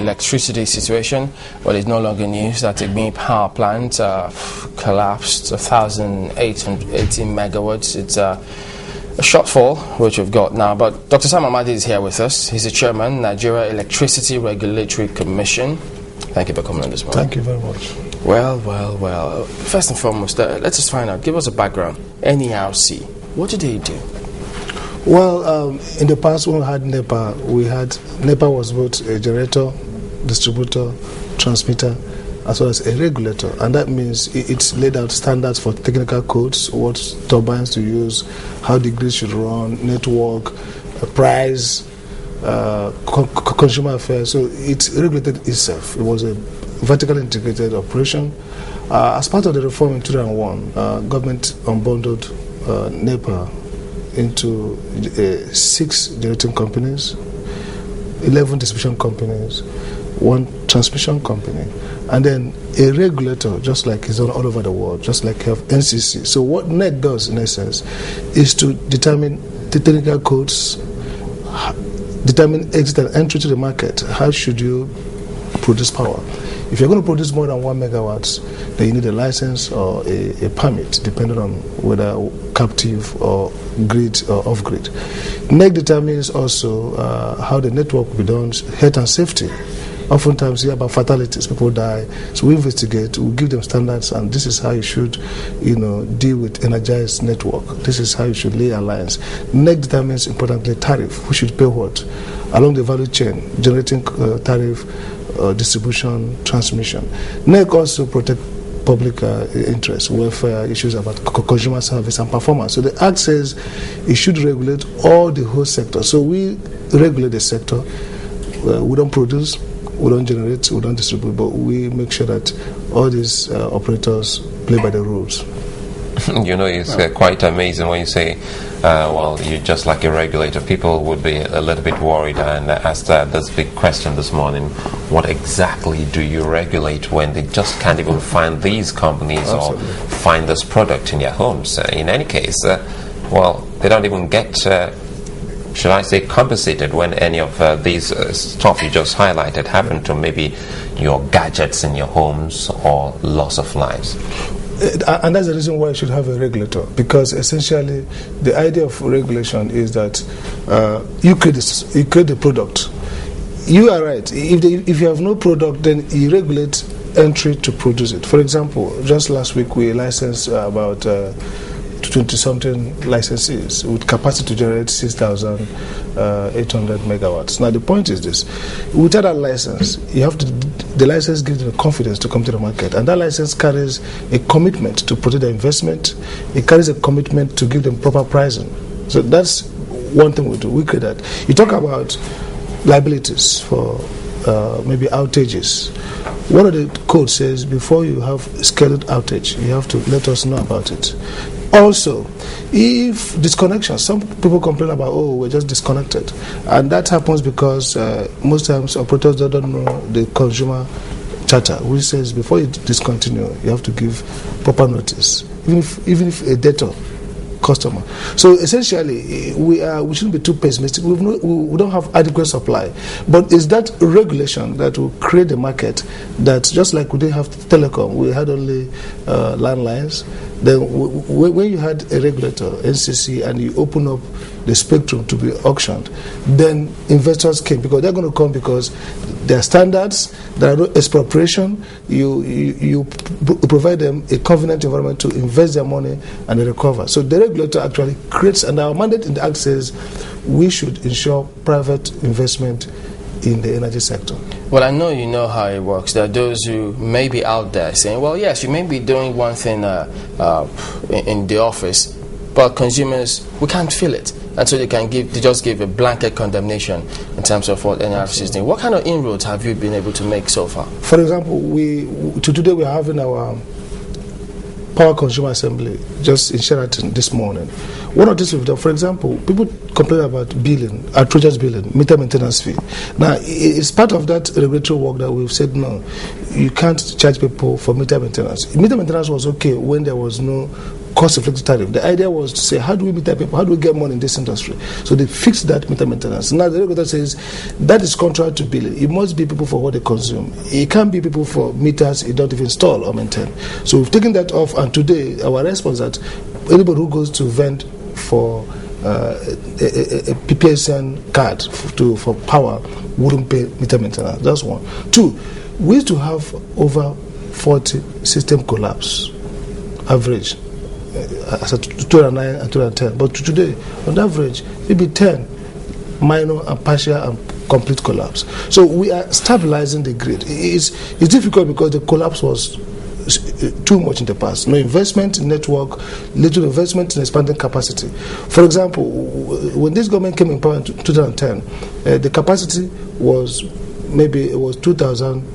electricity situation. Well, it's no longer news that the main power plant collapsed, 1,880 megawatts. It's a shortfall, which we've got now. But Dr. Sam Amadi is here with us. He's the chairman, Nigeria Electricity Regulatory Commission. Thank you for coming on this morning. Thank you very much. Well. First and foremost, let's just find out. Give us a background. NERC, what do they do? Well, in the past when we had NEPA was both a generator, distributor, transmitter, as well as a regulator. And that means it's laid out standards for technical codes, what turbines to use, how the grid should run, network, price, consumer affairs. So it regulated itself. It was a vertically integrated operation. As part of the reform in 2001, government unbundled NEPA into 6 generating companies, 11 distribution companies, 1 transmission company, and then a regulator, just like is done all over the world, just like have NCC. So what NEC does, in essence, is to determine the technical codes, determine exit and entry to the market. How should you produce power? If you're going to produce more than 1 megawatts, then you need a license or a permit, depending on whether captive or grid or off-grid. NEC determines also how the network will be done, health and safety. Oftentimes, you hear about fatalities, people die. So we investigate, we give them standards, and this is how you should, deal with energized network. This is how you should lay alliance. NEC determines, importantly, tariff. Who should pay what? Along the value chain, generating tariff, distribution, transmission. NEC also protect public interest, welfare issues about consumer service and performance. So the Act says it should regulate all the whole sector. So we regulate the sector. We don't produce, we don't generate, we don't distribute, but we make sure that all these operators play by the rules. It's quite amazing when you say, you're just like a regulator. People would be a little bit worried and ask this big question this morning: what exactly do you regulate when they just can't even find these companies Absolutely. Or find this product in their homes? In any case, they don't even get, should I say, compensated when any of these stuff you just highlighted happen to maybe your gadgets in your homes or loss of lives. And that's the reason why you should have a regulator, because essentially the idea of regulation is that you create the product. You are right. If you have no product, then you regulate entry to produce it. For example, just last week we licensed about 20-something licenses with capacity to generate 6,800 megawatts. Now the point is this: without that license, the license gives them the confidence to come to the market, and that license carries a commitment to protect the investment. It carries a commitment to give them proper pricing. So that's one thing we do. We create that. You talk about liabilities for maybe outages. One of the codes says before you have scheduled outage, you have to let us know about it. Also, if disconnection, some people complain about, we're just disconnected. And that happens because most times operators don't know the consumer charter, which says before you discontinue, you have to give proper notice, even if a debtor customer. So essentially, we shouldn't be too pessimistic. We don't have adequate supply, but it's that regulation that will create a market that, just like we didn't have telecom, we had only landlines. Then when you had a regulator, NCC, and you open up the spectrum to be auctioned, then investors came, because they're going to come because there are standards, there are no expropriation. You provide them a convenient environment to invest their money and they recover. So the regulator actually creates, and our mandate in the Act says we should ensure private investment in the energy sector. Well, I know you know how it works. There are those who may be out there saying, well, yes, you may be doing one thing in the office, but consumers, we can't feel it. And so they just give a blanket condemnation in terms of what NRC is doing. What kind of inroads have you been able to make so far? For example, today we are having our Power Consumer Assembly just in Sheraton this morning. One of these we've done, for example, people complain about billing, atrocious billing, meter maintenance fee. Now, it's part of that regulatory work that we've said, no, you can't charge people for meter maintenance. Meter maintenance was okay when there was no cost-effective tariff. The idea was to say, how do we meet that people? How do we get money in this industry? So they fixed that meter maintenance. Now the regulator says that is contrary to billing. It must be people for what they consume. It can't be people for meters you don't even install or maintain. So we've taken that off, and today our response is that anybody who goes to vend for a PPSN card for power wouldn't pay meter maintenance. That's one. Two, we used to have over 40 system collapse average as at 2009 and 2010, but today on average maybe 10 minor and partial and complete collapse. So we are stabilizing the grid. It's difficult because the collapse was too much in the past. No investment in network, little investment in expanding capacity. For example, when this government came in power in 2010, the capacity was maybe it was 2,000,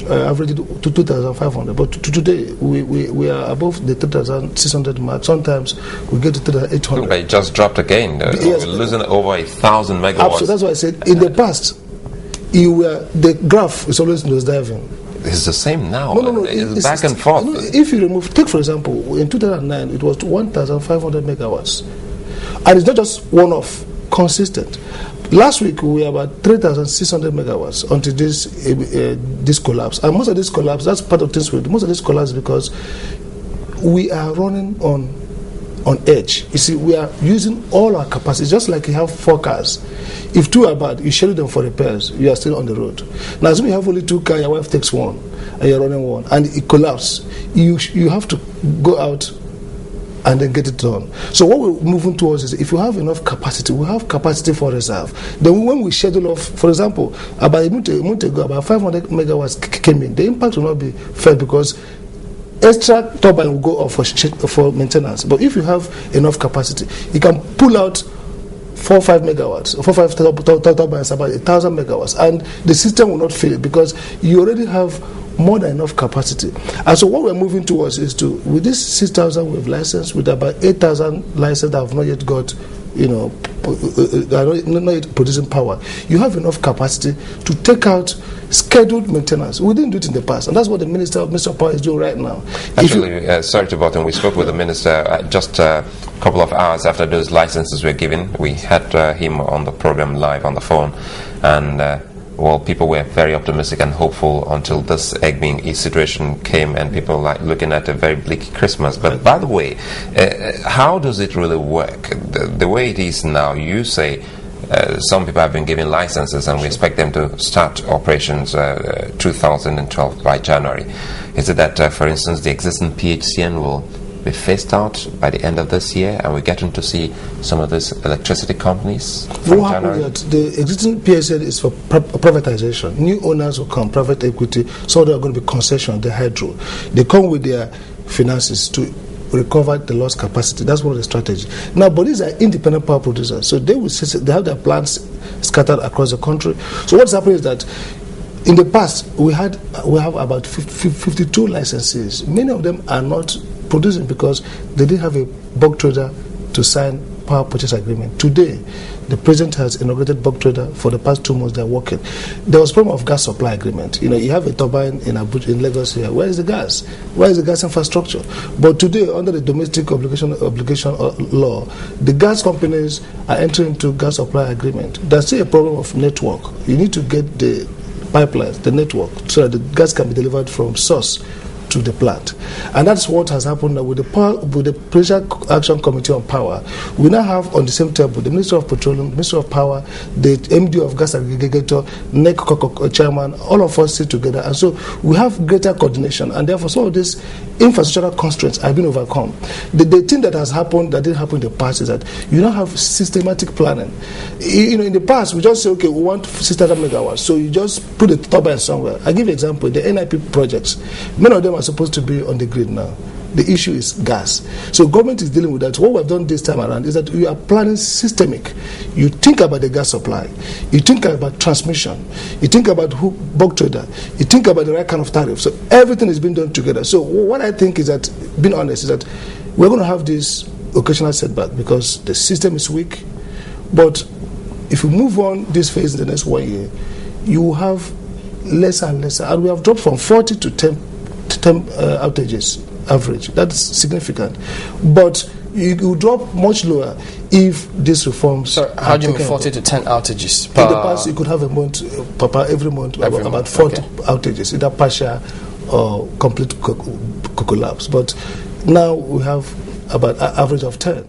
average to 2,500. But today we are above the 3,600 mark. Sometimes we get to 3,800. But it just dropped again. Yes. We're losing over 1,000 megawatts. Absolutely. That's why I said in the past, the graph is always nosediving. It's the same now. No. It's back and forth. If you remove, take for example, in 2009, it was 1,500 megawatts. And it's not just one-off, consistent. Last week, we were about 3,600 megawatts until this collapse. And most of this collapse, that's part of this. Most of this collapse because we are running on edge. You see, we are using all our capacity, just like you have 4 cars. If 2 are bad, you schedule them for repairs, you are still on the road. Now, as we have only 2 cars, your wife takes one, and you're running one, and it collapses, you have to go out and then get it done. So what we're moving towards is, if you have enough capacity, we have capacity for reserve. Then when we schedule off, for example, about a month ago, about 500 megawatts came in. The impact will not be felt because extra turbine will go off for maintenance. But if you have enough capacity, you can pull out 4 or 5 megawatts, 4 or 5 turbines, about 1,000 megawatts, and the system will not fail because you already have more than enough capacity. And so what we're moving towards is to, with this 6,000 we've licensed, with about 8,000 licenses that have not yet got, not yet producing power, you have enough capacity to take out scheduled maintenance. We didn't do it in the past, and that's what the Minister of Power is doing right now. Actually, sorry to bother, we spoke with the Minister just a couple of hours after those licenses were given. We had him on the program live on the phone, and well, people were very optimistic and hopeful until this egg being situation came, and people like looking at a very bleak Christmas. But by the way, how does it really work? The way it is now, you say some people have been given licenses and we expect them to start operations 2012 by January. Is it that, for instance, the existing PHCN will be phased out by the end of this year, and we're getting to see some of these electricity companies from January? The existing PSL is for privatization. New owners will come, private equity, so they are going to be concession, the hydro. They come with their finances to recover the lost capacity. That's one of the strategies. Now, but these are independent power producers, so they have their plants scattered across the country. So what's happening is that in the past, we have about 52 licenses. Many of them are not producing because they didn't have a bulk trader to sign power purchase agreement. Today, the president has inaugurated bulk trader. For the past 2 months, they're working. There was a problem of gas supply agreement. You have a turbine in Lagos here. Where is the gas? Where is the gas infrastructure? But today, under the domestic obligation law, the gas companies are entering into gas supply agreement. There's still a problem of network. You need to get the pipelines, the network, so that the gas can be delivered from source to the plant. And that's what has happened now with the Presidential Action Committee on Power. We now have on the same table the Minister of Petroleum, Minister of Power, the MD of Gas Aggregator, NEC Chairman, all of us sit together. And so we have greater coordination, and therefore some of these infrastructural constraints have been overcome. The thing that has happened that didn't happen in the past is that you don't have systematic planning. In the past, we just say, okay, we want 600 megawatts, so you just put a turbine somewhere. I give you an example, the NIP projects, many of them are supposed to be on the grid now. The issue is gas. So government is dealing with that. What we've done this time around is that we are planning systemic. You think about the gas supply. You think about transmission. You think about bulk trader. You think about the right kind of tariff. So everything is being done together. So what I think is that, being honest, is that we're going to have this occasional setback because the system is weak. But if we move on this phase in the next 1 year, you will have lesser and lesser. And we have dropped from 40 to 10 outages average. That's significant. But you will drop much lower if these reforms. So how do you mean 40 to 10 outages per? In the past, you could have a month, every month, about 40 outages, either partial or complete collapse. But now we have about an average of 10.